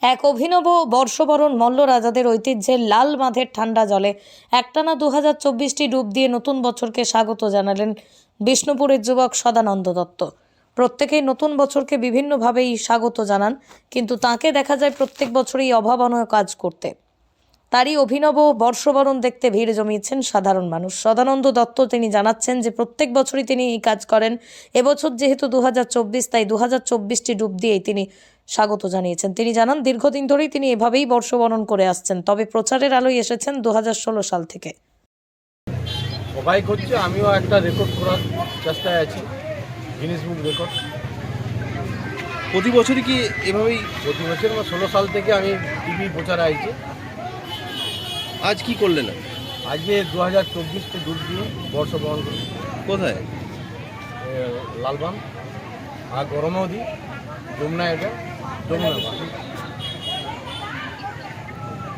এক অভিনব বর্ষবরণ মল্ল রাজাদের ঐতিহ্যের লাল বাঁধের ঠান্ডা জলে একটানা 2024টি ডুব দিয়ে নতুন বছরকে স্বাগত জানালেন বিষ্ণুপুরের যুবক সদানন্দ দত্ত। প্রত্যেকেই নতুন বছরকে বিভিন্নভাবেই স্বাগত জানান, কিন্তু তাকে দেখা যায় প্রত্যেক বছরই অভাবনীয় কাজ করতে। তারই অভিনব বর্ষবরণ দেখতে ভিড় জমিয়েছেন সাধারণ মানুষ। সদানন্দ দত্ত তিনি জানাচ্ছেন যে প্রত্যেক বছরই তিনি এই কাজ করেন। এবছর যেহেতু 2024, তাই 2024টি ডুব দিয়েই তিনি স্বাগত জানিয়েছেন। তিনি জানান দীর্ঘদিন ধরেই তিনি এভাবেই বর্ষবরণ করে আসছেন, তবে প্রচারের আলোয় এসেছেন 2016 সাল থেকে। সবাই করছে, আমিও একটা রেকর্ড করার চেষ্টায় আছি, গিনেস বুক রেকর্ড। প্রতি বছরই কি এভাবেই? প্রতি বছর 16 সাল থেকে আমি টিভি প্রচারে আইছি। আজ কি করলেন? আজকে 2024টি ডুব দিয়ে বর্ষবরণ করি। কোথায়? লালবান আর গরমেও দিই, যমুনা, এটা যমুনা।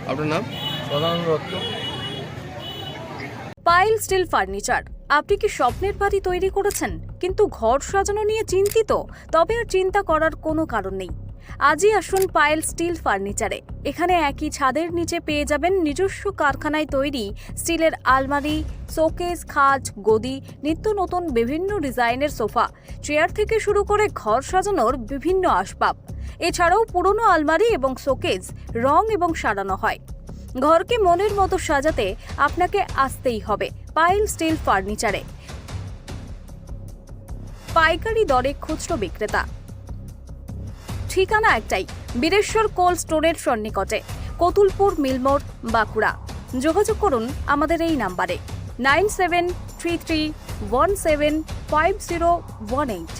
আপনার নাম? সদানন্দ দত্ত। পাইল স্টিল ফার্নিচার। আপনি কি স্বপ্নের বাড়ি তৈরি করেছেন কিন্তু ঘর সাজানো নিয়ে চিন্তিত? তবে আর চিন্তা করার কোনো কারণ নেই। আজই আসুন পাইল স্টিল ফার্নিচারে। এখানে একই ছাদের নিচে পেয়ে যাবেন নিজস্ব কারখানায় তৈরি স্টিলের আলমারি, শোকেস, খাট, গদি, নিত্য নতুন বিভিন্ন ডিজাইনের সোফা, চেয়ার থেকে শুরু করে ঘর সাজানোর বিভিন্ন আসবাব। এছাড়াও পুরনো আলমারি এবং শোকেস রং এবং সারানো হয়। ঘরকে মনের মতো সাজাতে আপনাকে আসতেই হবে পাইল স্টিল ফার্নিচারে। পাইকারি দরে খুচরো বিক্রেতা। ঠিকানা একটাই, বীরেশ্বর কোল্ড স্টোরের সন্নিকটে, কতুলপুর মিলমোড়, বাঁকুড়া। যোগাযোগ করুন আমাদের এই নাম্বারে 9733175018।